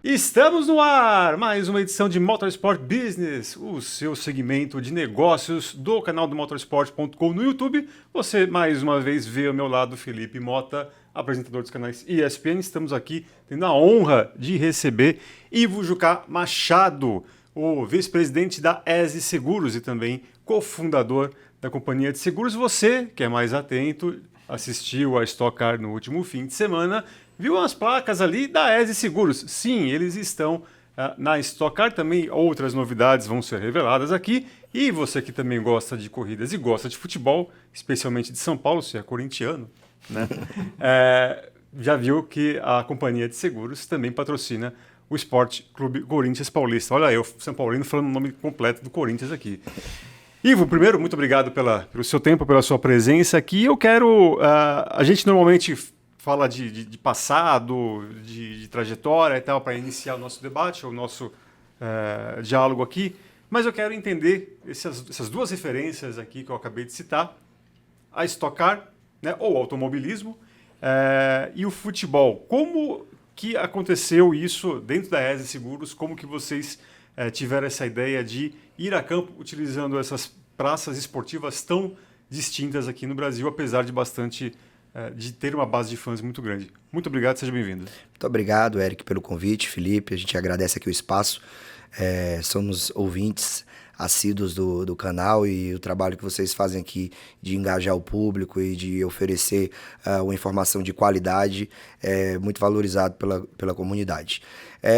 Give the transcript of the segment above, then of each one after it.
Estamos no ar! Mais uma edição de Motorsport Business, o seu segmento de negócios do canal do motorsport.com no YouTube. Você, mais uma vez, vê ao meu lado Felipe Mota, apresentador dos canais ESPN. Estamos aqui tendo a honra de receber Ivo Jucá Machado, o vice-presidente da ESE Seguros e também cofundador da companhia de seguros. Você, que é mais atento, assistiu a Stock Car no último fim de semana, viu as placas ali da ESE Seguros. Sim, eles estão na Stock Car. Também outras novidades vão ser reveladas aqui. E você que também gosta de corridas e gosta de futebol, especialmente de São Paulo, se é corintiano, né? Já viu que a companhia de seguros também patrocina o Esporte Clube Corinthians Paulista. Olha eu, São Paulino, falando o nome completo do Corinthians aqui. Ivo, primeiro, muito obrigado pelo seu tempo, pela sua presença aqui. Eu quero... a gente normalmente fala de passado, de trajetória e tal, para iniciar o nosso debate, o nosso diálogo aqui. Mas eu quero entender essas duas referências aqui que eu acabei de citar. A Stock Car, né, ou automobilismo, e o futebol. Como que aconteceu isso dentro da ESE Seguros? Como que vocês tiveram essa ideia de ir a campo utilizando essas praças esportivas tão distintas aqui no Brasil, apesar de ter uma base de fãs muito grande? Muito obrigado, seja bem-vindo. Muito obrigado, Eric, pelo convite, Felipe. A gente agradece aqui o espaço. Somos ouvintes assíduos do canal e o trabalho que vocês fazem aqui de engajar o público e de oferecer uma informação de qualidade é muito valorizado pela comunidade.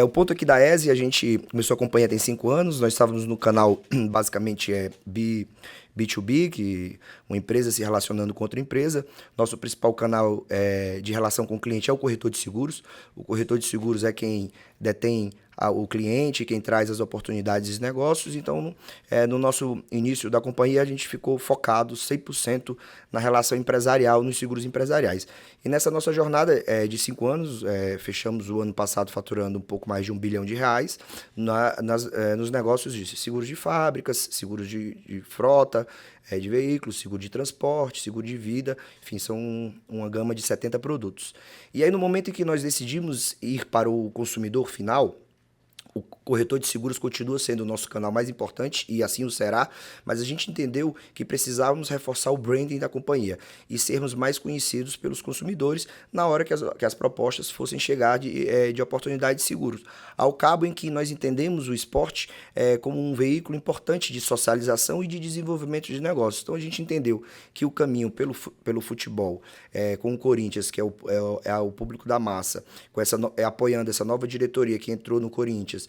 O ponto aqui da ESE, a gente começou a companhia tem 5 anos, nós estávamos no canal basicamente B2B, que uma empresa se relacionando com outra empresa. Nosso principal canal de relação com o cliente é o corretor de seguros. O corretor de seguros é quem detém o cliente, quem traz as oportunidades de negócios. Então, no nosso início da companhia, a gente ficou focado 100% na relação empresarial, nos seguros empresariais. E nessa nossa jornada de 5 anos, fechamos o ano passado faturando um pouco mais de R$1 bilhão nos negócios de seguros de fábricas, seguros de frota, de veículos, seguro de transporte, seguro de vida, enfim, são uma gama de 70 produtos. E aí, no momento em que nós decidimos ir para o consumidor final, o corretor de seguros continua sendo o nosso canal mais importante e assim o será, mas a gente entendeu que precisávamos reforçar o branding da companhia e sermos mais conhecidos pelos consumidores na hora que as propostas fossem chegar de oportunidade de seguros. Ao cabo em que nós entendemos o esporte como um veículo importante de socialização e de desenvolvimento de negócios. Então a gente entendeu que o caminho pelo futebol, com o Corinthians, que é o público da massa, apoiando essa nova diretoria que entrou no Corinthians,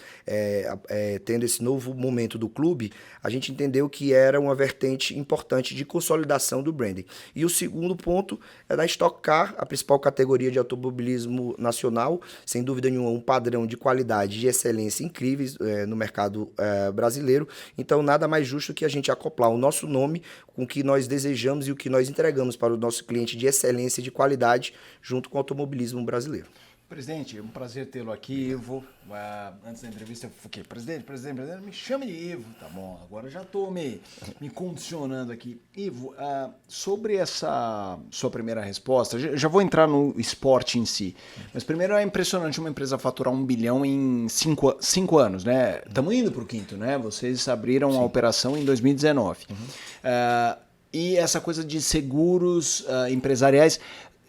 tendo esse novo momento do clube, a gente entendeu que era uma vertente importante de consolidação do branding. E o segundo ponto é da Stock Car, a principal categoria de automobilismo nacional, sem dúvida nenhuma, um padrão de qualidade e de excelência incríveis no mercado brasileiro. Então, nada mais justo que a gente acoplar o nosso nome com o que nós desejamos e o que nós entregamos para o nosso cliente de excelência e de qualidade junto com o automobilismo brasileiro. Presidente, é um prazer tê-lo aqui, Ivo. Antes da entrevista eu fiquei, presidente, me chame de Ivo. Tá bom, agora eu já estou me condicionando aqui. Ivo, sobre essa sua primeira resposta, já vou entrar no esporte em si. Mas primeiro é impressionante uma empresa faturar R$1 bilhão em 5 anos, né? Estamos indo para o quinto, né? Vocês abriram a operação em 2019. E essa coisa de seguros empresariais...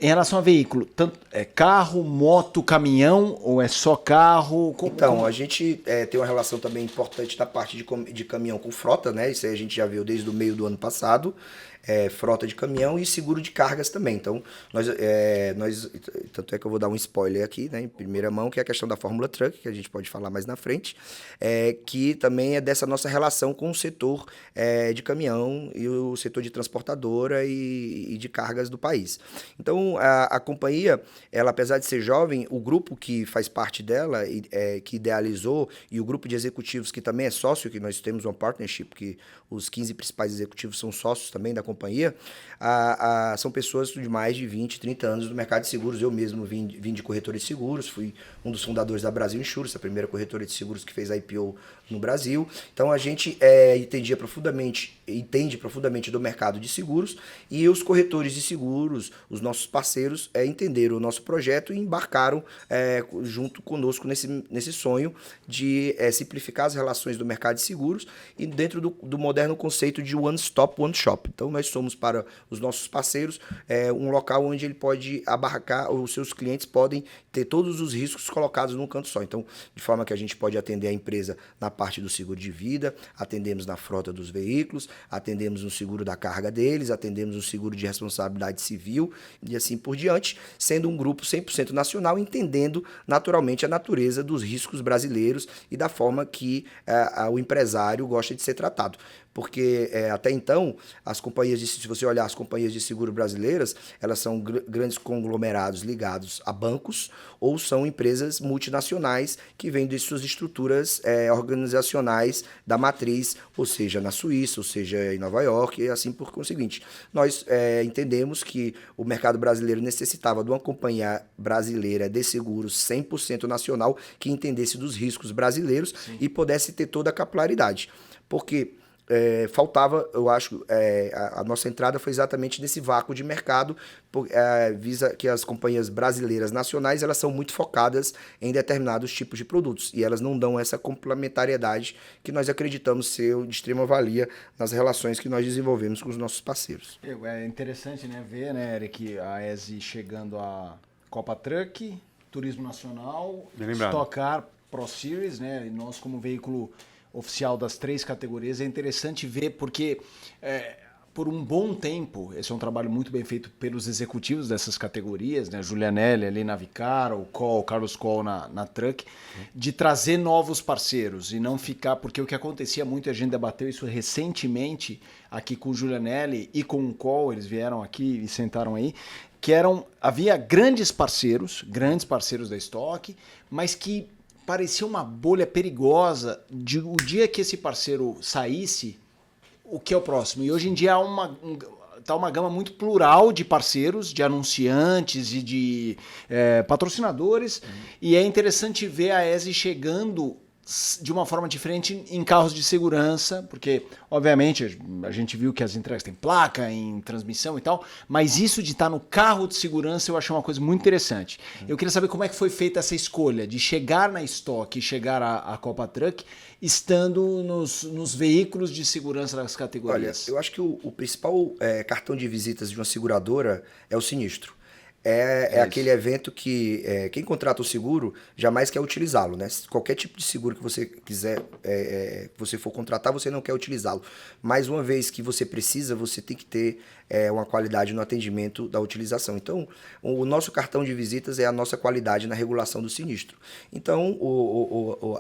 Em relação a veículo, tanto carro, moto, caminhão ou é só carro? A gente tem uma relação também importante da parte de caminhão com frota, né? Isso aí a gente já viu desde o meio do ano passado. Frota de caminhão e seguro de cargas também. Então, tanto é que eu vou dar um spoiler aqui, né, em primeira mão, que é a questão da Fórmula Truck, que a gente pode falar mais na frente, que também é dessa nossa relação com o setor de caminhão e o setor de transportadora e de cargas do país. Então, a companhia, ela, apesar de ser jovem, o grupo que faz parte dela, que idealizou, e o grupo de executivos que também é sócio, que nós temos uma partnership, que os 15 principais executivos são sócios também da companhia, companhia, são pessoas de mais de 20, 30 anos no mercado de seguros. Eu mesmo vim de corretora de seguros, fui um dos fundadores da Brasil Insurance, a primeira corretora de seguros que fez IPO no Brasil. Então a gente entende profundamente do mercado de seguros, e os corretores de seguros, os nossos parceiros, entenderam o nosso projeto e embarcaram junto conosco nesse sonho de simplificar as relações do mercado de seguros e dentro do moderno conceito de One Stop, One Shop. Então nós somos para os nossos parceiros um local onde ele pode abarcar, os seus clientes podem ter todos os riscos colocados num canto só. Então, de forma que a gente pode atender a empresa na parte do seguro de vida, atendemos na frota dos veículos, atendemos no seguro da carga deles, atendemos no seguro de responsabilidade civil e assim por diante, sendo um grupo 100% nacional, entendendo naturalmente a natureza dos riscos brasileiros e da forma que o empresário gosta de ser tratado. Porque até então, se você olhar as companhias de seguro brasileiras, elas são grandes conglomerados ligados a bancos ou são empresas multinacionais que vêm de suas estruturas organizacionais da matriz, ou seja, na Suíça, ou seja, em Nova York, e assim por conseguinte. Nós entendemos que o mercado brasileiro necessitava de uma companhia brasileira de seguros 100% nacional que entendesse dos riscos brasileiros. Sim. E pudesse ter toda a capilaridade. Porque faltava, eu acho, a nossa entrada foi exatamente nesse vácuo de mercado, visa que as companhias brasileiras nacionais, elas são muito focadas em determinados tipos de produtos e elas não dão essa complementariedade que nós acreditamos ser de extrema valia nas relações que nós desenvolvemos com os nossos parceiros. É interessante, né, ver, né, Eric, a ESI chegando a Copa Truck, Turismo Nacional, Stock Car, Pro Series, né, e nós como veículo oficial das 3 categorias, é interessante ver porque por um bom tempo, esse é um trabalho muito bem feito pelos executivos dessas categorias, né? Julianelli ali na Vicar, o Carlos Coll na Truck, de trazer novos parceiros e não ficar, porque o que acontecia muito, a gente debateu isso recentemente aqui com o Julianelli e com o Coll, eles vieram aqui e sentaram aí, que havia grandes parceiros da Stock, mas que parecia uma bolha perigosa de o dia que esse parceiro saísse, o que é o próximo? E hoje em dia está uma gama muito plural de parceiros, de anunciantes e de patrocinadores, e é interessante ver a ESI chegando de uma forma diferente em carros de segurança, porque, obviamente, a gente viu que as entregas têm placa em transmissão e tal, mas isso de estar no carro de segurança eu achei uma coisa muito interessante. Eu queria saber como é que foi feita essa escolha de chegar na Stock e chegar à Copa Truck estando nos veículos de segurança das categorias. Olha, eu acho que o principal cartão de visitas de uma seguradora é o sinistro. É aquele evento que quem contrata o seguro jamais quer utilizá-lo, né? Qualquer tipo de seguro que você quiser, que você for contratar, você não quer utilizá-lo. Mas uma vez que você precisa, você tem que ter uma qualidade no atendimento da utilização. Então, o nosso cartão de visitas é a nossa qualidade na regulação do sinistro. Então,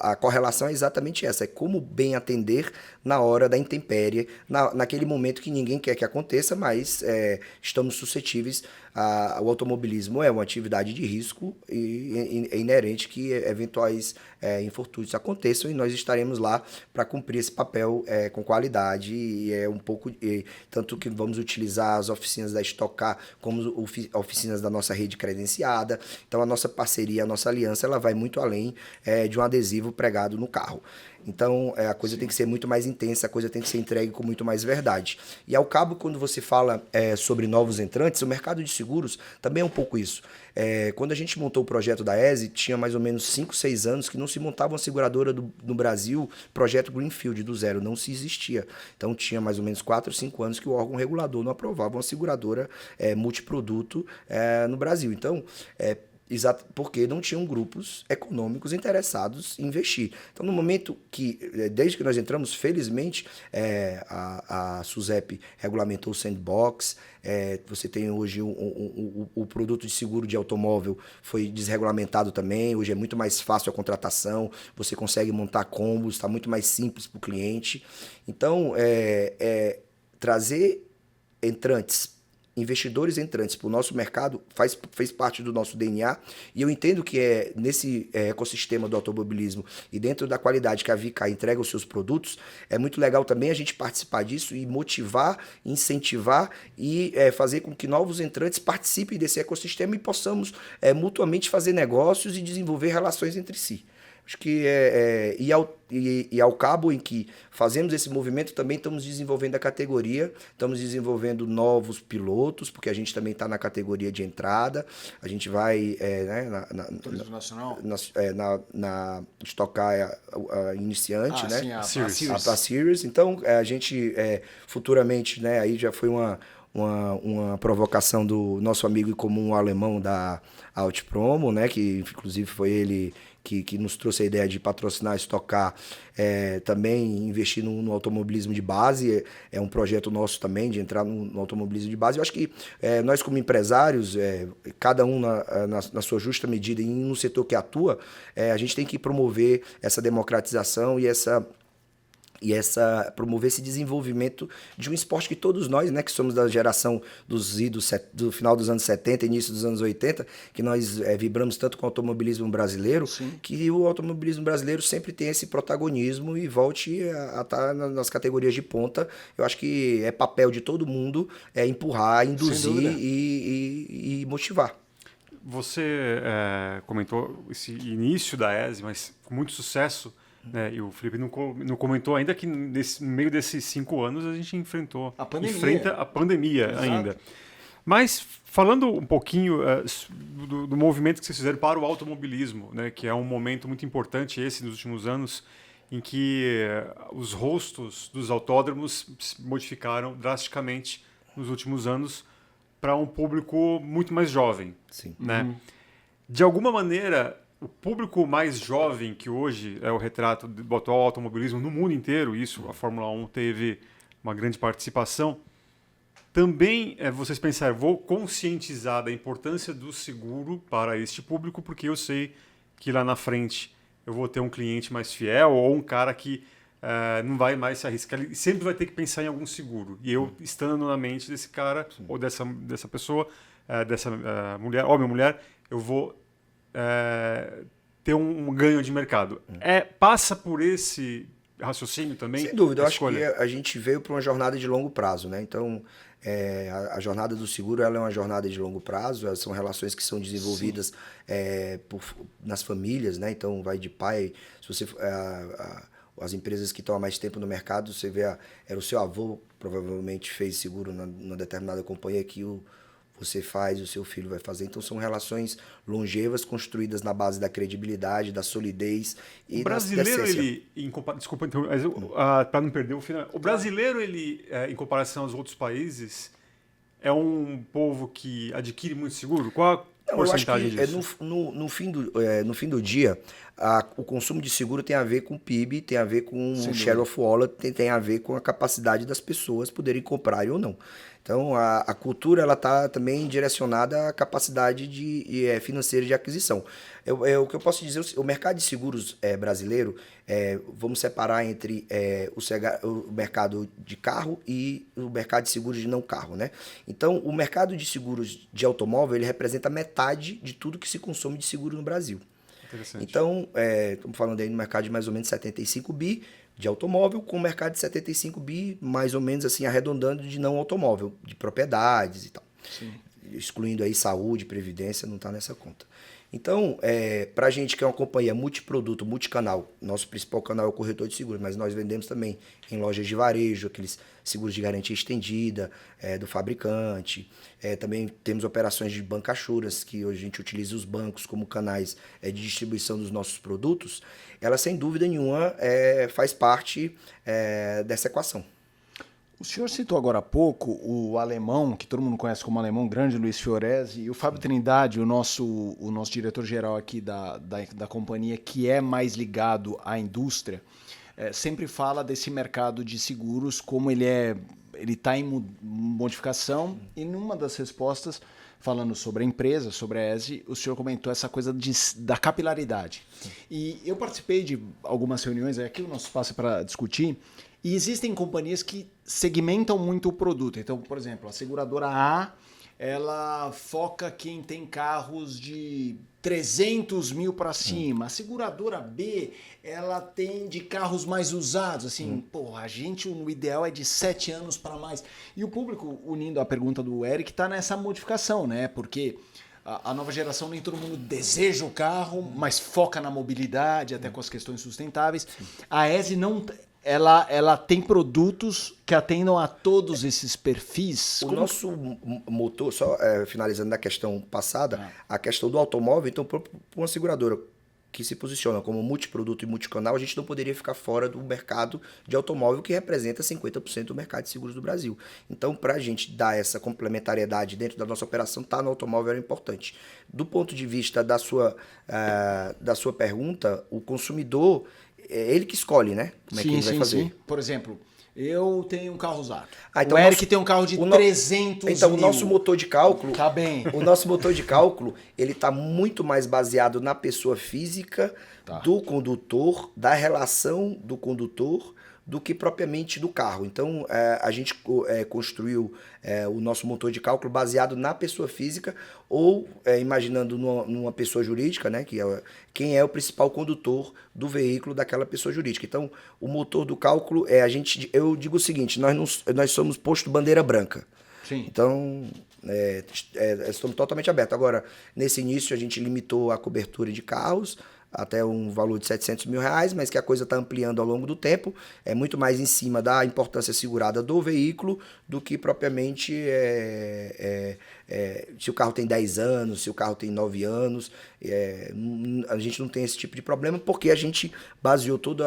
a correlação é exatamente essa, é como bem atender na hora da intempérie, naquele momento que ninguém quer que aconteça, mas estamos suscetíveis. O automobilismo é uma atividade de risco e é inerente que eventuais infortúnios aconteçam e nós estaremos lá para cumprir esse papel com qualidade e tanto que vamos utilizar as oficinas da Stock Car como oficinas da nossa rede credenciada. Então a nossa parceria, a nossa aliança, ela vai muito além de um adesivo pregado no carro. Então, a coisa tem que ser muito mais intensa, a coisa tem que ser entregue com muito mais verdade. E ao cabo, quando você fala sobre novos entrantes, o mercado de seguros também é um pouco isso. Quando a gente montou o projeto da ESI, tinha mais ou menos 5, 6 anos que não se montava uma seguradora no Brasil, projeto Greenfield, do zero, não se existia. Então, tinha mais ou menos 4, 5 anos que o órgão regulador não aprovava uma seguradora multiproduto no Brasil. Então, exato, porque não tinham grupos econômicos interessados em investir. Então, no momento que, desde que nós entramos, felizmente, a SUSEP regulamentou o sandbox, você tem hoje o produto de seguro de automóvel foi desregulamentado também, hoje é muito mais fácil a contratação, você consegue montar combos, está muito mais simples para o cliente. Então, trazer entrantes investidores entrantes para o nosso mercado fez parte do nosso DNA, e eu entendo que nesse ecossistema do automobilismo e dentro da qualidade que a Vicar entrega os seus produtos, é muito legal também a gente participar disso e motivar, incentivar e fazer com que novos entrantes participem desse ecossistema e possamos mutuamente fazer negócios e desenvolver relações entre si. Acho que ao cabo em que fazemos esse movimento, também estamos desenvolvendo a categoria, estamos desenvolvendo novos pilotos, porque a gente também está na categoria de entrada, a gente vai Turismo Nacional? na Stock Car a iniciante, né? Sim, a Series. A Series. Então, a gente futuramente, né, aí já foi uma provocação do nosso amigo em comum alemão da Outpromo, né, que inclusive foi ele que nos trouxe a ideia de patrocinar, estocar, também investir no automobilismo de base. É um projeto nosso também de entrar no automobilismo de base. Eu acho que nós, como empresários, cada um na sua justa medida e no setor que atua, a gente tem que promover essa democratização e promover esse desenvolvimento de um esporte que todos nós, né, que somos da geração do final dos anos 70, início dos anos 80, que nós vibramos tanto com o automobilismo brasileiro, Sim. que o automobilismo brasileiro sempre tem esse protagonismo e volte a estar nas categorias de ponta. Eu acho que é papel de todo mundo empurrar, induzir e motivar. Você comentou esse início da ESE, mas com muito sucesso, né? E o Felipe não comentou ainda que no meio desses 5 anos a gente enfrenta a pandemia. Exato. Ainda. Mas falando um pouquinho do movimento que vocês fizeram para o automobilismo, né? Que é um momento muito importante esse nos últimos anos, em que os rostos dos autódromos se modificaram drasticamente nos últimos anos para um público muito mais jovem. Sim. Né? De alguma maneira, o público mais jovem, que hoje é o retrato do atual automobilismo no mundo inteiro, isso a Fórmula 1 teve uma grande participação, também vocês pensaram, vou conscientizar da importância do seguro para este público, porque eu sei que lá na frente eu vou ter um cliente mais fiel ou um cara que não vai mais se arriscar, ele sempre vai ter que pensar em algum seguro. E eu, estando na mente desse cara ou dessa pessoa, dessa mulher, homem ou mulher, eu vou ter um ganho de mercado. Passa por esse raciocínio também? Sem dúvida, eu acho que a gente veio para uma jornada de longo prazo, né? Então, a jornada do seguro ela é uma jornada de longo prazo, são relações que são desenvolvidas nas famílias, né? Então, vai de pai, se você as empresas que estão há mais tempo no mercado, você vê, era o seu avô, provavelmente fez seguro numa determinada companhia que você faz, o seu filho vai fazer. Então, são relações longevas, construídas na base da credibilidade, da solidez e o brasileiro, desculpa, mas para não perder o final, o brasileiro, ele, em comparação aos outros países, é um povo que adquire muito seguro? Qual a porcentagem disso? No fim do dia, o consumo de seguro tem a ver com o PIB, tem a ver com o share of wallet, tem a ver com a capacidade das pessoas poderem comprar ou não. Então, a cultura ela está também direcionada à capacidade financeira de aquisição. O que eu posso dizer, o mercado de seguros brasileiro, vamos separar entre o mercado de carro e o mercado de seguros de não carro, né? Então, o mercado de seguros de automóvel, ele representa metade de tudo que se consome de seguro no Brasil. Então, estamos falando aí no mercado de mais ou menos 75 bi de automóvel, com o mercado de 75 bi, mais ou menos assim, arredondando, de não automóvel, de propriedades e tal. Sim. Excluindo aí saúde, previdência, não está nessa conta. Então, para a gente que é uma companhia multiproduto, multicanal, nosso principal canal é o corretor de seguros, mas nós vendemos também em lojas de varejo, aqueles seguros de garantia estendida do fabricante. Também temos operações de bancassuras, que hoje a gente utiliza os bancos como canais de distribuição dos nossos produtos. Ela, sem dúvida nenhuma, faz parte dessa equação. O senhor citou agora há pouco o alemão, que todo mundo conhece como alemão, grande Luiz Fiorese, e o Fábio Trindade, o nosso diretor-geral aqui da companhia, que é mais ligado à indústria, sempre fala desse mercado de seguros, como ele está em modificação, e numa das respostas falando sobre a empresa, sobre a ESE, o senhor comentou essa coisa da capilaridade. E eu participei de algumas reuniões, aqui o nosso espaço é para discutir, e existem companhias que segmentam muito o produto. Então, por exemplo, a seguradora A, ela foca quem tem carros de 300 mil para cima. A seguradora B, ela tem de carros mais usados. Assim, porra, a gente, o ideal é de 7 anos para mais. E o público, unindo a pergunta do Eric, está nessa modificação, né? Porque a nova geração, nem todo mundo deseja o carro, mas foca na mobilidade, até com as questões sustentáveis. A ESE não... Ela tem produtos que atendam a todos esses perfis? O nosso motor, só finalizando na questão passada, a questão do automóvel, então, para uma seguradora que se posiciona como multiproduto e multicanal, a gente não poderia ficar fora do mercado de automóvel, que representa 50% do mercado de seguros do Brasil. Então, para a gente dar essa complementariedade dentro da nossa operação, tá no automóvel é importante. Do ponto de vista da sua pergunta, o consumidor... É ele que escolhe, né? Como é que ele vai fazer. Sim. Por exemplo, eu tenho um carro usado. Então o Eric tem um carro de 300 mil. Então, o nosso motor de cálculo... Tá bem. O nosso motor de cálculo, ele está muito mais baseado na pessoa física, do condutor, da relação do condutor, do que propriamente do carro. Então, a gente construiu o nosso motor de cálculo baseado na pessoa física ou imaginando numa pessoa jurídica, né, que quem é o principal condutor do veículo daquela pessoa jurídica. Então, o motor do cálculo, eu digo o seguinte, nós somos posto bandeira branca. Sim. Então, estamos totalmente abertos. Agora, nesse início, a gente limitou a cobertura de carros, até um valor de R$700 mil, mas que a coisa está ampliando ao longo do tempo, é muito mais em cima da importância segurada do veículo do que propriamente se o carro tem 10 anos, se o carro tem 9 anos, a gente não tem esse tipo de problema porque a gente baseou todo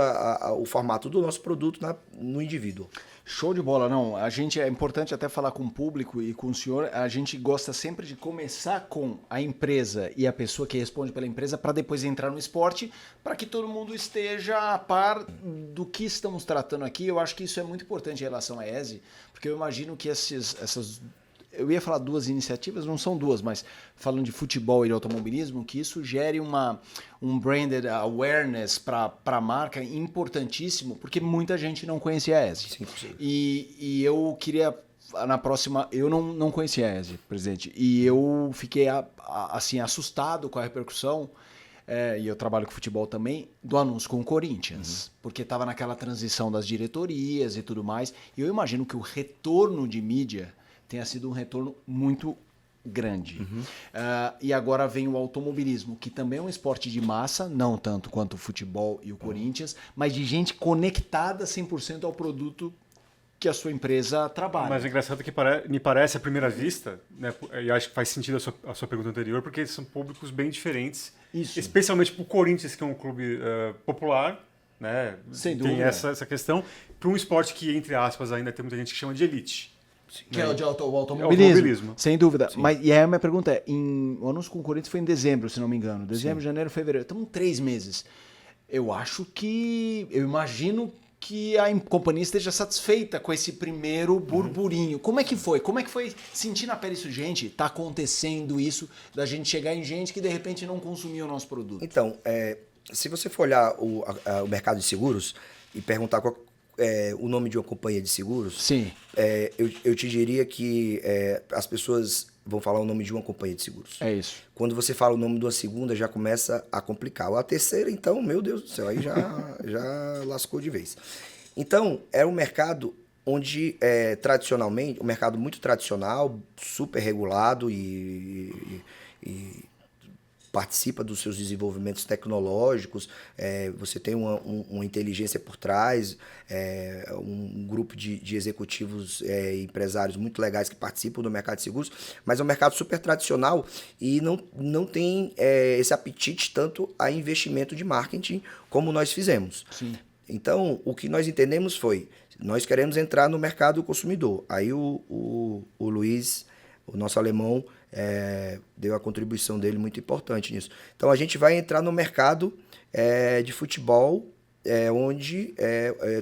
o formato do nosso produto no indivíduo. Show de bola, não. A gente é importante até falar com o público e com o senhor. A gente gosta sempre de começar com a empresa e a pessoa que responde pela empresa para depois entrar no esporte, para que todo mundo esteja a par do que estamos tratando aqui. Eu acho que isso é muito importante em relação à ESE, porque eu imagino que essas eu ia falar duas iniciativas, não são duas, mas falando de futebol e de automobilismo, que isso gere um branded awareness para a marca importantíssimo, porque muita gente não conhecia a ESE. Sim. E eu queria, na próxima, eu não conhecia a ESE, presidente, e eu fiquei assim, assustado com a repercussão, e eu trabalho com futebol também, do anúncio com o Corinthians, porque estava naquela transição das diretorias e tudo mais, e eu imagino que o retorno de mídia tenha sido um retorno muito grande. E agora vem o automobilismo, que também é um esporte de massa, não tanto quanto o futebol e o Corinthians, mas de gente conectada 100% ao produto que a sua empresa trabalha. Mas é engraçado que me parece à primeira vista, né, e acho que faz sentido a sua pergunta anterior, porque são públicos bem diferentes, especialmente para o Corinthians, que é um clube popular, né, sem tem dúvida. essa questão, para um esporte que, entre aspas, ainda tem muita gente que chama de elite. Que é o de automobilismo. Sem dúvida. Sim. Mas, e aí a minha pergunta é, o anúncio com o Corinthians foi em dezembro, se não me engano. Dezembro, janeiro, fevereiro. Estamos 3 meses. Eu imagino que a companhia esteja satisfeita com esse primeiro burburinho. Como é que foi? Como é que foi sentir na pele isso, gente? Está acontecendo isso, da gente chegar em gente que de repente não consumia o nosso produto. Então, se você for olhar o mercado de seguros e perguntar o nome de uma companhia de seguros, sim, eu te diria que as pessoas vão falar o nome de uma companhia de seguros. É isso. Quando você fala o nome de uma segunda, já começa a complicar. A terceira, então, meu Deus do céu, aí já lascou de vez. Então, é um mercado onde, tradicionalmente, um mercado muito tradicional, super regulado e participa dos seus desenvolvimentos tecnológicos, você tem uma inteligência por trás, um grupo de executivos e empresários muito legais que participam do mercado de seguros, mas é um mercado super tradicional e não tem esse apetite tanto a investimento de marketing como nós fizemos. Sim. Então, o que nós entendemos foi, nós queremos entrar no mercado consumidor. Aí o Luiz, o nosso alemão, deu a contribuição dele muito importante nisso. Então a gente vai entrar no mercado de futebol, onde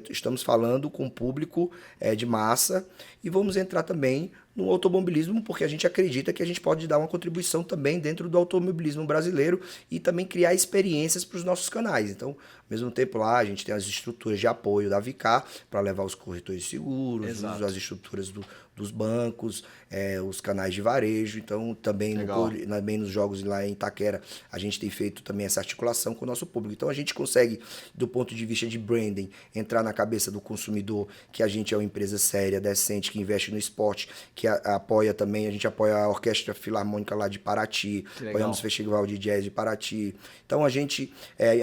estamos falando com público de massa, e vamos entrar também no automobilismo, porque a gente acredita que a gente pode dar uma contribuição também dentro do automobilismo brasileiro e também criar experiências para os nossos canais. Então, ao mesmo tempo lá, a gente tem as estruturas de apoio da Vicar para levar os corretores de seguros, as estruturas dos bancos, os canais de varejo. Então, também, também nos jogos lá em Itaquera, a gente tem feito também essa articulação com o nosso público. Então, a gente consegue, do ponto de vista de branding, entrar na cabeça do consumidor que a gente é uma empresa séria, decente, que investe no esporte, que apoia também, a gente apoia a Orquestra Filarmônica lá de Paraty, apoiamos o Festival de Jazz de Paraty. Então, a gente,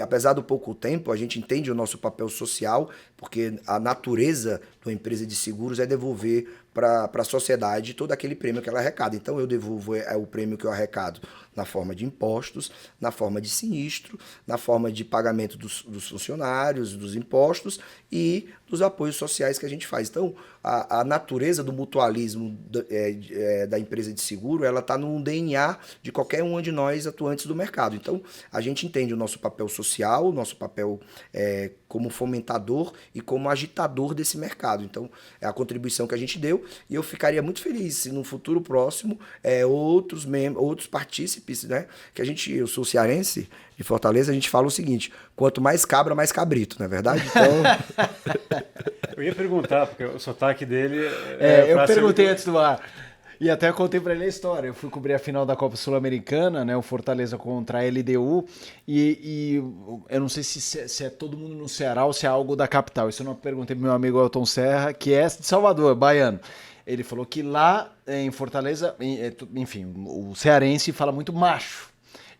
apesar do pouco tempo, a gente entende o nosso papel social, porque a natureza de uma empresa de seguros é devolver para a sociedade todo aquele prêmio que ela arrecada. Então, eu devolvo o prêmio que eu arrecado na forma de impostos, na forma de sinistro, na forma de pagamento dos funcionários, dos impostos e dos apoios sociais que a gente faz. Então, a natureza do mutualismo da empresa de seguro, ela está no DNA de qualquer um de nós atuantes do mercado. Então, a gente entende o nosso papel social, o nosso papel como fomentador e como agitador desse mercado. Então, é a contribuição que a gente deu e eu ficaria muito feliz se no futuro próximo outros partícipes, né? Que eu sou cearense, de Fortaleza, a gente fala o seguinte: quanto mais cabra, mais cabrito, não é verdade? Então... Eu ia perguntar, porque o sotaque dele... eu perguntei antes do ar. E até contei pra ele a história. Eu fui cobrir a final da Copa Sul-Americana, né? O Fortaleza contra a LDU. E eu não sei se é todo mundo no Ceará ou se é algo da capital. Isso eu não perguntei pro meu amigo Elton Serra, que é de Salvador, baiano. Ele falou que lá em Fortaleza, enfim, o cearense fala muito macho.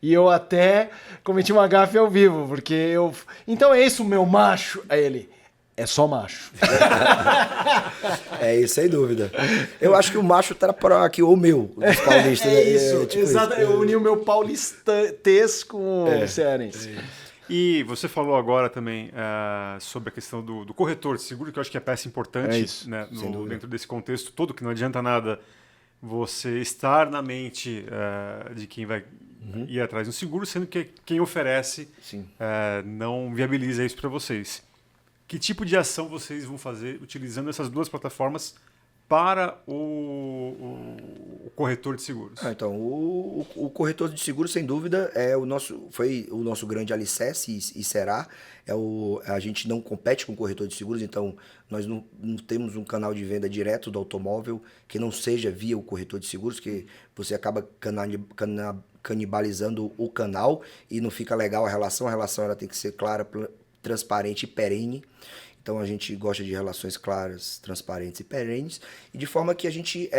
E eu até cometi uma gafe ao vivo, porque eu... Então é isso, meu macho? Aí ele... É só macho. É isso, sem dúvida. Eu acho que o macho tá para aqui, o meu, dos paulistas. É isso, tipo exato. Isso. Eu uni o meu paulistês com o cearense. E você falou agora também sobre a questão do corretor de seguro, que eu acho que é peça importante, isso, né, dentro desse contexto todo, que não adianta nada você estar na mente de quem vai ir atrás do seguro, sendo que quem oferece não viabiliza isso para vocês. Que tipo de ação vocês vão fazer utilizando essas duas plataformas para o corretor de seguros? Então, o corretor de seguros, sem dúvida, foi o nosso grande alicerce e será. A gente não compete com o corretor de seguros, então nós não temos um canal de venda direto do automóvel que não seja via o corretor de seguros, que você acaba canibalizando o canal e não fica legal a relação. A relação ela tem que ser clara, transparente e perene. Então a gente gosta de relações claras, transparentes e perenes, e de forma que a gente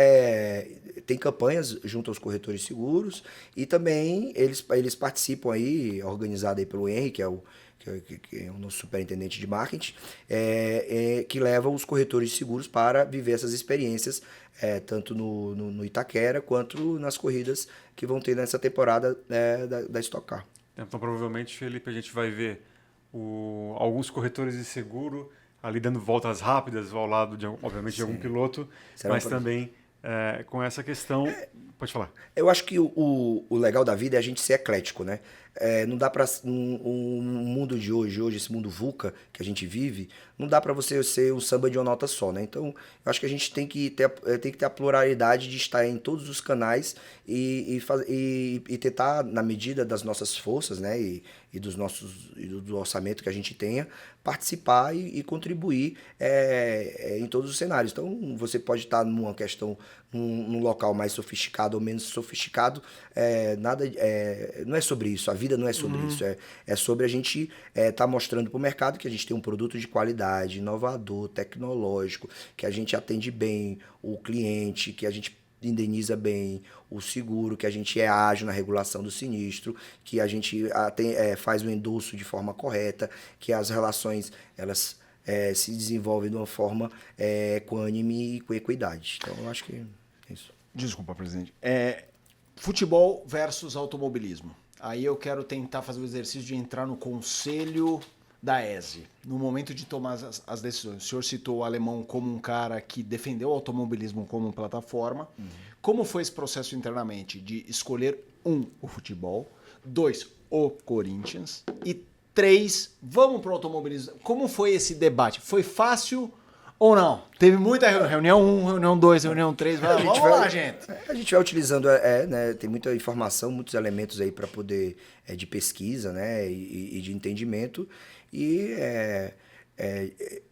tem campanhas junto aos corretores de seguros e também eles participam aí, organizado aí pelo Henry, que é o nosso superintendente de marketing, que leva os corretores de seguros para viver essas experiências, tanto no Itaquera quanto nas corridas que vão ter nessa temporada da Stock Car. Então provavelmente, Felipe, a gente vai ver alguns corretores de seguro ali dando voltas rápidas ao lado, obviamente, de algum piloto, mas também com essa questão... Pode falar. Eu acho que o legal da vida é a gente ser eclético, né? Não dá para um mundo de hoje, esse mundo VUCA que a gente vive, não dá para você ser um samba de uma nota só, né? Então, eu acho que a gente tem que ter a pluralidade de estar em todos os canais e tentar, na medida das nossas forças, né? E do orçamento que a gente tenha, participar e contribuir em todos os cenários. Então, você pode estar numa questão, num local mais sofisticado ou menos sofisticado, não é sobre isso, a vida não é sobre isso, é sobre a gente estar mostrando para o mercado que a gente tem um produto de qualidade, inovador, tecnológico, que a gente atende bem o cliente, que a gente indeniza bem o seguro, que a gente é ágil na regulação do sinistro, que a gente faz o endosso de forma correta, que as relações elas se desenvolvem de uma forma equânime e com equidade. Então, eu acho que é isso. Desculpa, presidente. Futebol versus automobilismo. Aí eu quero tentar fazer o exercício de entrar no conselho da ESE, no momento de tomar as decisões. O senhor citou o alemão como um cara que defendeu o automobilismo como plataforma. Como foi esse processo internamente de escolher, o futebol, 2, o Corinthians, e 3, vamos para o automobilismo? Como foi esse debate? Foi fácil Ou não? Teve muita reunião 1, reunião 2, reunião 3. Vamos lá, gente. A gente vai utilizando, né, tem muita informação, muitos elementos aí para poder, de pesquisa, né, e de entendimento. E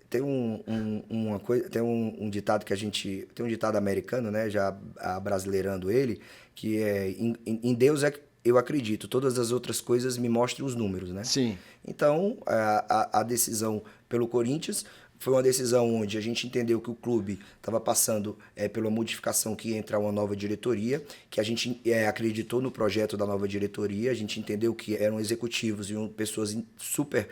tem uma coisa, tem um ditado que a gente, tem um ditado americano, né, já abrasileirando ele, que é, em Deus eu acredito, todas as outras coisas me mostram os números, né? Sim. Então, a decisão pelo Corinthians foi uma decisão onde a gente entendeu que o clube estava passando pela modificação que ia entrar uma nova diretoria, que a gente acreditou no projeto da nova diretoria, a gente entendeu que eram executivos e pessoas super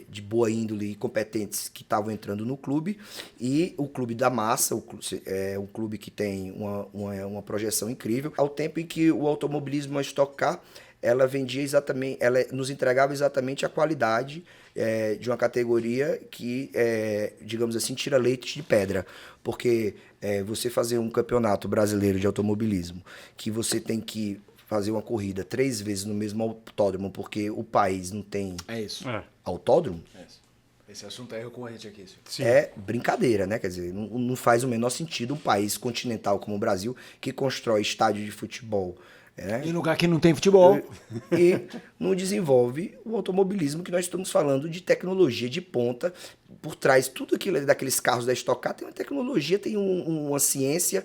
de boa índole e competentes que estavam entrando no clube, e o clube da massa, um clube que tem uma projeção incrível, ao tempo em que o automobilismo, a Stock Car, ela vendia exatamente, ela nos entregava exatamente a qualidade de uma categoria que, digamos assim, tira leite de pedra. Porque você fazer um campeonato brasileiro de automobilismo, que você tem que fazer uma corrida 3 vezes no mesmo autódromo, porque o país não tem autódromo, Esse assunto é recorrente aqui. Sim. É brincadeira, né? Quer dizer, não faz o menor sentido um país continental como o Brasil, que constrói estádio de futebol, Em lugar que não tem futebol. E não desenvolve o automobilismo, que nós estamos falando de tecnologia de ponta. Por trás, tudo aquilo daqueles carros da Stock Car tem uma tecnologia, tem uma ciência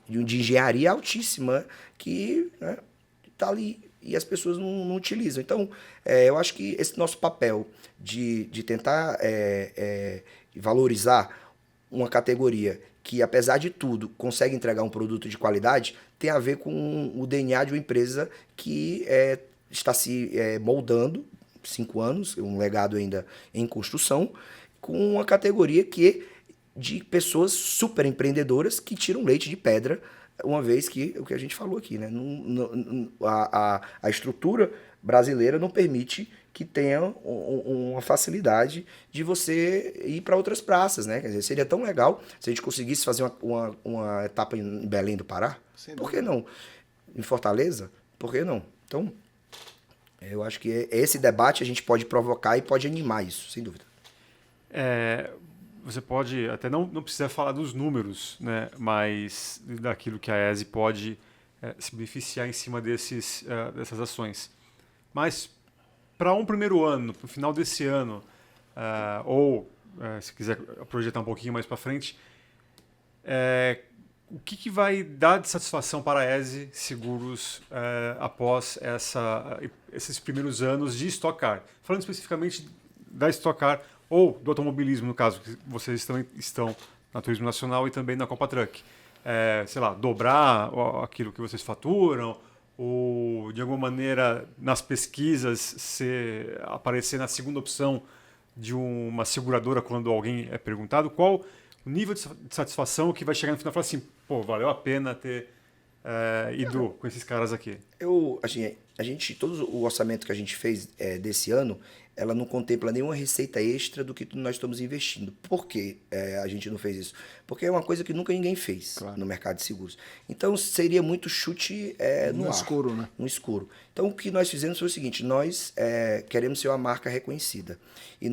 de engenharia altíssima que está ali e as pessoas não utilizam. Então, eu acho que esse nosso papel de tentar valorizar uma categoria que, apesar de tudo, consegue entregar um produto de qualidade, tem a ver com o DNA de uma empresa que está se moldando, 5 anos, um legado ainda em construção, com uma categoria de pessoas super empreendedoras que tiram leite de pedra, uma vez que, o que a gente falou aqui, né? A estrutura brasileira não permite que tenha uma facilidade de você ir para outras praças, né? Quer dizer, seria tão legal se a gente conseguisse fazer uma etapa em Belém do Pará. Por que não? Em Fortaleza? Por que não? Então, eu acho que esse debate a gente pode provocar e pode animar isso, sem dúvida. Você pode, até não precisa falar dos números, né? Mas daquilo que a ESE pode se beneficiar em cima dessas ações. Mas, para um primeiro ano, para o final desse ano, se quiser projetar um pouquinho mais para frente, o que vai dar de satisfação para a ESE Seguros após esses primeiros anos de Stock Car? Falando especificamente da Stock Car ou do automobilismo, no caso, que vocês também estão na Turismo Nacional e também na Copa Truck. Sei lá, dobrar aquilo que vocês faturam, ou de alguma maneira nas pesquisas aparecer na segunda opção de uma seguradora quando alguém é perguntado, qual o nível de satisfação que vai chegar no final e falar assim, pô, valeu a pena ter ido com esses caras aqui? Todo o orçamento que a gente fez desse ano, ela não contempla nenhuma receita extra do que nós estamos investindo. Por que a gente não fez isso? Porque é uma coisa que nunca ninguém fez no mercado de seguros. Então, seria muito chute no ar, escuro, né? no escuro. Então, o que nós fizemos foi o seguinte, nós queremos ser uma marca reconhecida. E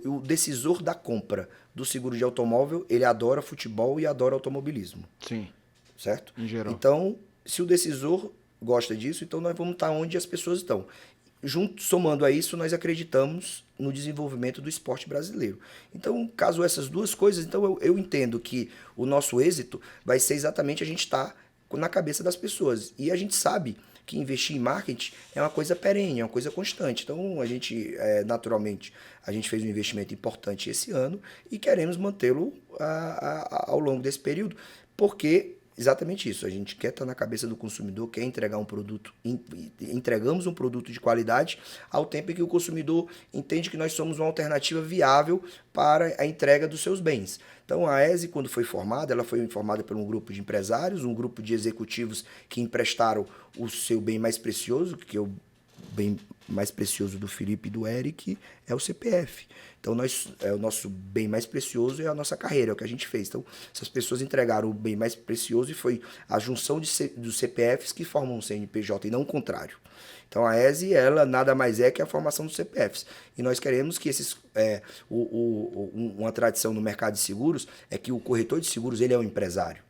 o decisor da compra do seguro de automóvel, ele adora futebol e adora automobilismo. Sim. Certo? Em geral. Então, se o decisor gosta disso, então nós vamos estar onde as pessoas estão. Somando a isso, nós acreditamos no desenvolvimento do esporte brasileiro. Então, caso essas duas coisas, então eu entendo que o nosso êxito vai ser exatamente a gente estar na cabeça das pessoas. E a gente sabe que investir em marketing é uma coisa perene, é uma coisa constante. Então, a gente, naturalmente, a gente fez um investimento importante esse ano e queremos mantê-lo ao longo desse período, porque exatamente isso, a gente quer estar na cabeça do consumidor, quer entregar um produto, entregamos um produto de qualidade, ao tempo em que o consumidor entende que nós somos uma alternativa viável para a entrega dos seus bens. Então a ESE, quando foi formada, ela foi formada por um grupo de empresários, um grupo de executivos que emprestaram o seu bem mais precioso, que eu bem mais precioso do Felipe e do Eric é o CPF. Então, o nosso bem mais precioso é a nossa carreira, é o que a gente fez. Então, essas pessoas entregaram o bem mais precioso e foi a junção dos CPFs que formam um CNPJ e não o contrário. Então, a ESE, ela nada mais é que a formação dos CPFs. E nós queremos que uma tradição no mercado de seguros é que o corretor de seguros ele é um empresário,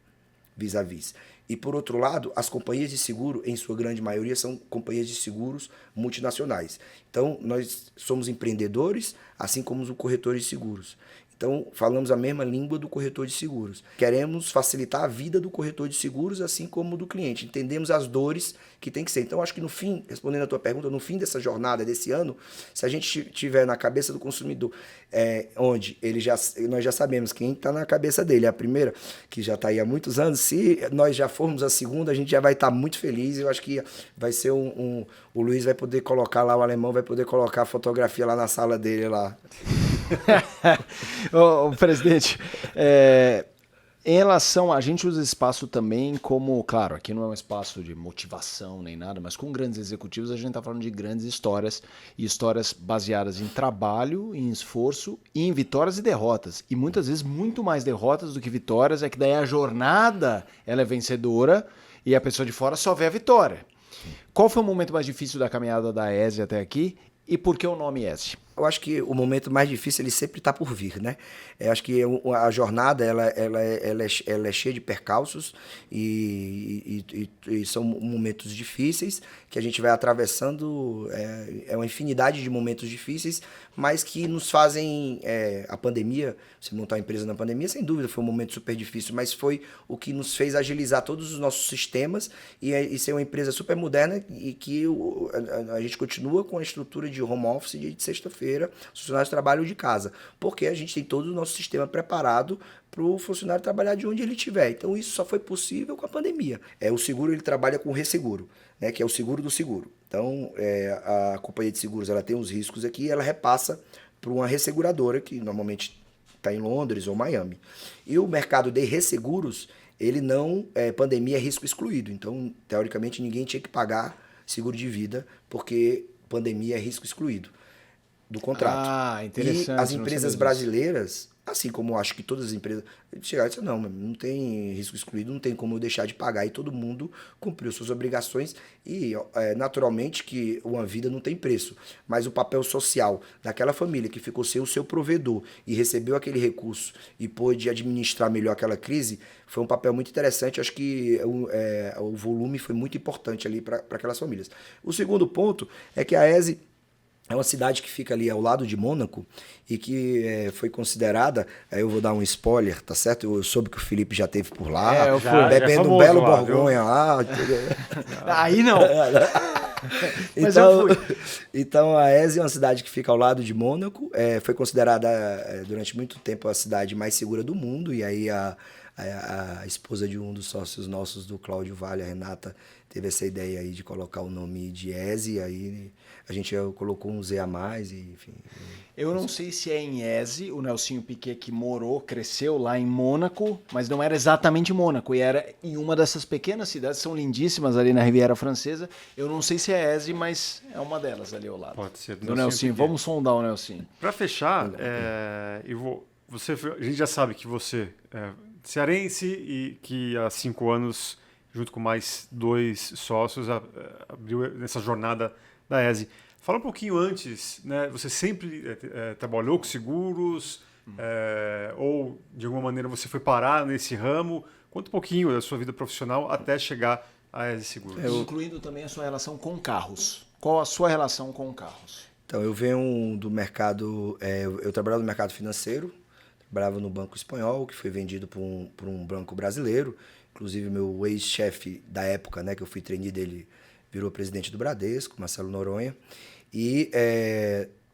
vis-à-vis. E, por outro lado, as companhias de seguro, em sua grande maioria, são companhias de seguros multinacionais. Então, nós somos empreendedores, assim como os corretores de seguros. Então, falamos a mesma língua do corretor de seguros. Queremos facilitar a vida do corretor de seguros, assim como do cliente. Entendemos as dores que tem que ser. Então, acho que no fim, respondendo a tua pergunta, no fim dessa jornada, desse ano, se a gente tiver na cabeça do consumidor, onde nós já sabemos quem está na cabeça dele, a primeira, que já está aí há muitos anos, se nós já formos a segunda, a gente já vai estar muito feliz. Eu acho que vai ser o Luiz vai poder colocar lá, o alemão vai poder colocar a fotografia lá na sala dele lá. Ô, presidente, em relação, a gente usa esse espaço também como, claro, aqui não é um espaço de motivação nem nada, mas com grandes executivos a gente está falando de grandes histórias e histórias baseadas em trabalho, em esforço e em vitórias e derrotas. E muitas vezes muito mais derrotas do que vitórias, é que daí a jornada ela é vencedora e a pessoa de fora só vê a vitória. Qual foi o momento mais difícil da caminhada da ESE até aqui e por que o nome ESE? Eu acho que o momento mais difícil ele sempre está por vir, né? Eu acho que a jornada ela é cheia de percalços e são momentos difíceis que a gente vai atravessando. É uma infinidade de momentos difíceis, mas que nos fazem... a pandemia, você montar uma empresa na pandemia, sem dúvida, foi um momento super difícil, mas foi o que nos fez agilizar todos os nossos sistemas e ser uma empresa super moderna e que a gente continua com a estrutura de home office de sexta-feira. Os funcionários trabalham de casa, porque a gente tem todo o nosso sistema preparado para o funcionário trabalhar de onde ele estiver. Então isso só foi possível com a pandemia. O seguro ele trabalha com o resseguro, né, que é o seguro do seguro. Então a companhia de seguros ela tem os riscos aqui e ela repassa para uma resseguradora, que normalmente está em Londres ou Miami. E o mercado de resseguros, ele não, pandemia é risco excluído. Então, teoricamente, ninguém tinha que pagar seguro de vida, porque pandemia é risco excluído do contrato. Ah, interessante. E as empresas brasileiras, assim como eu acho que todas as empresas, chegaram e disseram, não tem risco excluído, não tem como eu deixar de pagar. E todo mundo cumpriu suas obrigações e, naturalmente, que uma vida não tem preço. Mas o papel social daquela família que ficou sem o seu provedor e recebeu aquele recurso e pôde administrar melhor aquela crise, foi um papel muito interessante. Acho que o volume foi muito importante ali para aquelas famílias. O segundo ponto é que a ESE é uma cidade que fica ali ao lado de Mônaco e que foi considerada, eu vou dar um spoiler, tá certo? Eu soube que o Felipe já esteve por lá, eu fui. bebendo um belo Borgonha lá. Aí não. Mas Então, eu fui. então a ESE é uma cidade que fica ao lado de Mônaco, foi considerada durante muito tempo a cidade mais segura do mundo, e aí a esposa de um dos sócios nossos, do Cláudio Vale, a Renata, teve essa ideia aí de colocar o nome de ESE, e aí a gente colocou um Z a mais, e enfim. Eu não sei se é em ESE, o Nelsinho Piquet que morou, cresceu lá em Mônaco, mas não era exatamente Mônaco, e era em uma dessas pequenas cidades, são lindíssimas ali na Riviera Francesa. Eu não sei se é ESE, mas é uma delas ali ao lado. Pode ser. Do Nelsinho, vamos sondar o Nelsinho. Para fechar, a gente já sabe que você é cearense e que há 5 anos, junto com mais 2 sócios, abriu essa jornada da ESE. Fala um pouquinho antes, né? Você sempre trabalhou com seguros, ou de alguma maneira você foi parar nesse ramo? Conta um pouquinho da sua vida profissional até chegar à ESE Seguros. Incluindo também a sua relação com carros. Qual a sua relação com carros? Então, eu venho do mercado, eu trabalhava no mercado financeiro, trabalhava no Banco Espanhol, que foi vendido por um banco brasileiro. Inclusive, meu ex-chefe da época, né, que eu fui trainee dele, virou presidente do Bradesco, Marcelo Noronha. E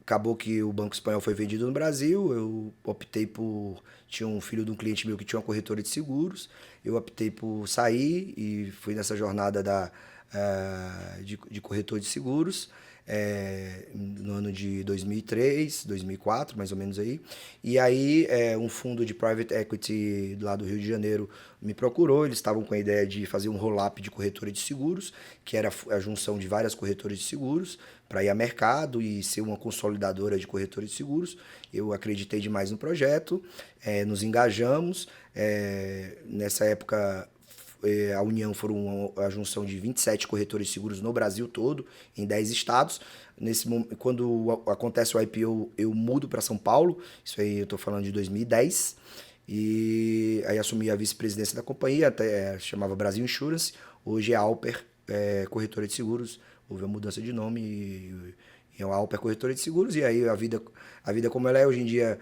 acabou que o Banco Espanhol foi vendido no Brasil. Eu optei por... Tinha um filho de um cliente meu que tinha uma corretora de seguros. Eu optei por sair e fui nessa jornada de corretor de seguros, no ano de 2003, 2004, mais ou menos aí. E aí um fundo de private equity lá do Rio de Janeiro me procurou, eles estavam com a ideia de fazer um roll-up de corretora de seguros, que era a junção de várias corretoras de seguros, para ir a mercado e ser uma consolidadora de corretores de seguros. Eu acreditei demais no projeto, nos engajamos. Nessa época, a União foram a junção de 27 corretores de seguros no Brasil todo, em 10 estados. Quando acontece o IPO, eu mudo para São Paulo, isso aí eu estou falando de 2010, e aí assumi a vice-presidência da companhia, até chamava Brasil Insurance, hoje é Alper, corretora de seguros. Houve a mudança de nome e é uma Alper Corretora de Seguros, e aí a vida como ela é hoje em dia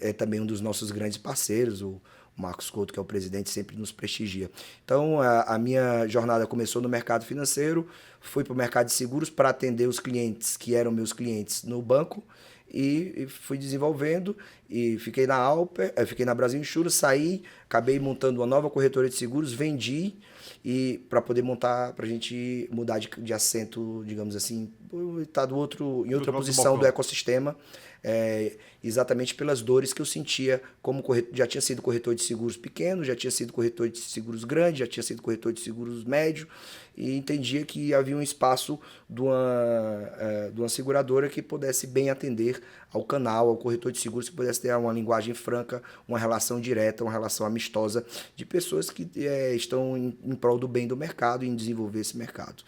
é também um dos nossos grandes parceiros, o Marcos Couto, que é o presidente, sempre nos prestigia. Então, a minha jornada começou no mercado financeiro, fui para o mercado de seguros para atender os clientes que eram meus clientes no banco, e fui desenvolvendo, e fiquei na Alper, fiquei na Brasil Insurance, saí, acabei montando uma nova corretora de seguros, vendi, e para poder montar, para a gente mudar de assento, digamos assim, estar em outra posição do ecossistema, exatamente pelas dores que eu sentia como corretor. Já tinha sido corretor de seguros pequeno, já tinha sido corretor de seguros grande, já tinha sido corretor de seguros médio, e entendia que havia um espaço de uma seguradora que pudesse bem atender ao canal, ao corretor de seguros, que pudesse ter uma linguagem franca, uma relação direta, uma relação amistosa de pessoas que estão em prol do bem do mercado e em desenvolver esse mercado.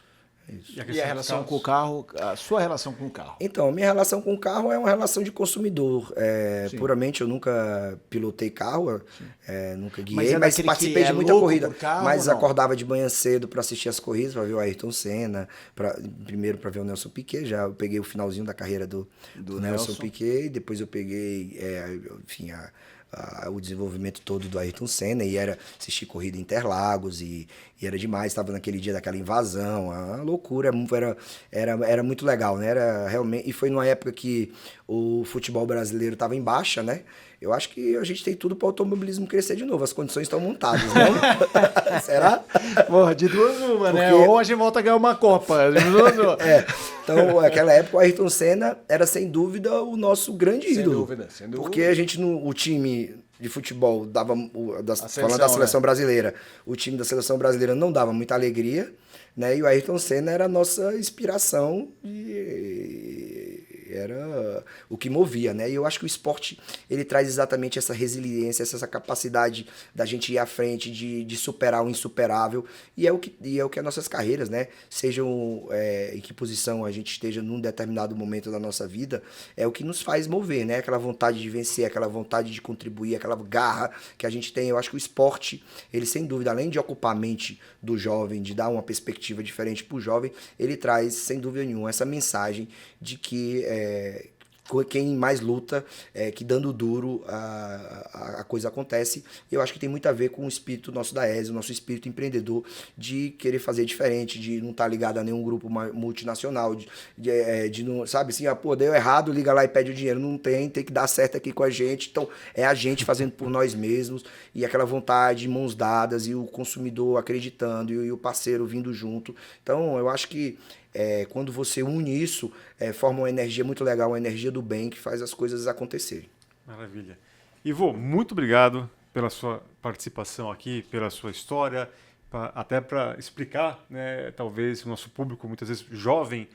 Isso. E a relação com o carro, a sua relação com o carro? Então, minha relação com o carro é uma relação de consumidor. Puramente, eu nunca pilotei carro, nunca guiei, mas participei de muita corrida. Mas acordava de manhã cedo para assistir as corridas, para ver o Ayrton Senna, primeiro para ver o Nelson Piquet. Já eu peguei o finalzinho da carreira do Nelson Piquet, depois eu peguei, enfim, o desenvolvimento todo do Ayrton Senna, e era assistir corrida em Interlagos, e era demais, estava naquele dia daquela invasão, a loucura, era muito legal, né? Era realmente, e foi numa época que o futebol brasileiro estava em baixa, né? Eu acho que a gente tem tudo para o automobilismo crescer de novo, as condições estão montadas, não? Será? Porra, de duas uma, né? Ou a gente volta a ganhar uma Copa. Então, naquela época, o Ayrton Senna era, sem dúvida, o nosso grande ídolo. Sem dúvida. Porque o time de futebol falando da seleção brasileira, o time da seleção brasileira não dava muita alegria, né? E o Ayrton Senna era a nossa inspiração, era o que movia, né? E eu acho que o esporte, ele traz exatamente essa resiliência, essa capacidade da gente ir à frente, de superar o insuperável, e é o que as nossas carreiras, né? Sejam em que posição a gente esteja num determinado momento da nossa vida, é o que nos faz mover, né? Aquela vontade de vencer, aquela vontade de contribuir, aquela garra que a gente tem. Eu acho que o esporte, ele sem dúvida, além de ocupar a mente do jovem, de dar uma perspectiva diferente para o jovem, ele traz, sem dúvida nenhuma, essa mensagem de que quem mais luta, que dando duro a coisa acontece. Eu acho que tem muito a ver com o espírito nosso da ESE, o nosso espírito empreendedor, de querer fazer diferente, de não estar ligado a nenhum grupo multinacional, de não, sabe assim, deu errado, liga lá e pede o dinheiro. Não tem que dar certo aqui com a gente. Então, é a gente fazendo por nós mesmos, e aquela vontade, mãos dadas, e o consumidor acreditando, e o parceiro vindo junto. Então, eu acho que quando você une isso, forma uma energia muito legal, uma energia do bem que faz as coisas acontecerem. Maravilha. Ivo, muito obrigado pela sua participação aqui, pela sua história, até para explicar, né, talvez o nosso público, muitas vezes jovem,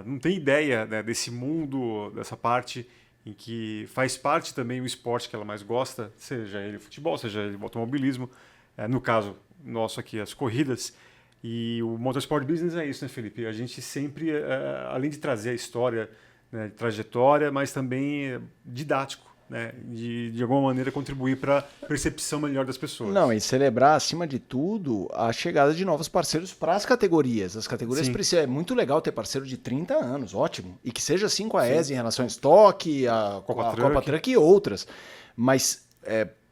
não tem ideia, né, desse mundo, dessa parte em que faz parte também o esporte que ela mais gosta, seja ele futebol, seja ele automobilismo, no caso nosso aqui, as corridas. E o Motorsport Business é isso, né, Felipe? A gente sempre, além de trazer a história, né, de trajetória, mas também didático, né, de alguma maneira contribuir para a percepção melhor das pessoas. Não, e celebrar, acima de tudo, a chegada de novos parceiros para as categorias. As categorias precisam. É muito legal ter parceiro de 30 anos, ótimo. E que seja assim com a ESE em relação a estoque, a Copa Truck e outras. Mas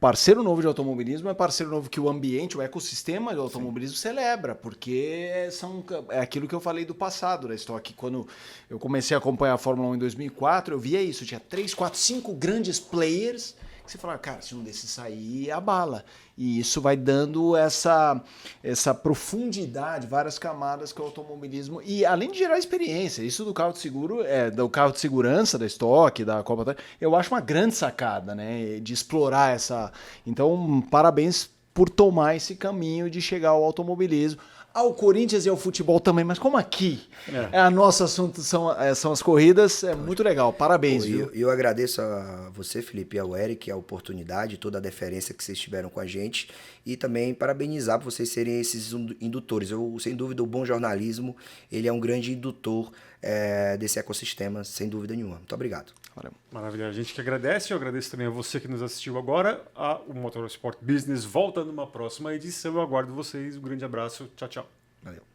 parceiro novo de automobilismo é parceiro novo que o ambiente, o ecossistema do automobilismo celebra, porque é aquilo que eu falei do passado da Stock. Quando eu comecei a acompanhar a Fórmula 1 em 2004, eu via isso, tinha 3, 4, 5 grandes players que você fala, cara, se um desses sair, abala. E isso vai dando essa profundidade, várias camadas que é o automobilismo. E além de gerar experiência, isso do carro de seguro, do carro de segurança, da Stock, da Copa, eu acho uma grande sacada, né? De explorar essa. Então, parabéns por tomar esse caminho de chegar ao automobilismo. Ao Corinthians e ao futebol também, mas como aqui a nosso assunto são as corridas, é muito legal. Parabéns, viu? Eu agradeço a você, Felipe, e ao Eric, a oportunidade, toda a deferência que vocês tiveram com a gente e também parabenizar por vocês serem esses indutores. Sem dúvida, o bom jornalismo, ele é um grande indutor desse ecossistema, sem dúvida nenhuma. Muito obrigado. Valeu. Maravilha, a gente que agradece, eu agradeço também a você que nos assistiu agora. O Motorsport Business volta numa próxima edição, eu aguardo vocês, um grande abraço, tchau, tchau. Valeu.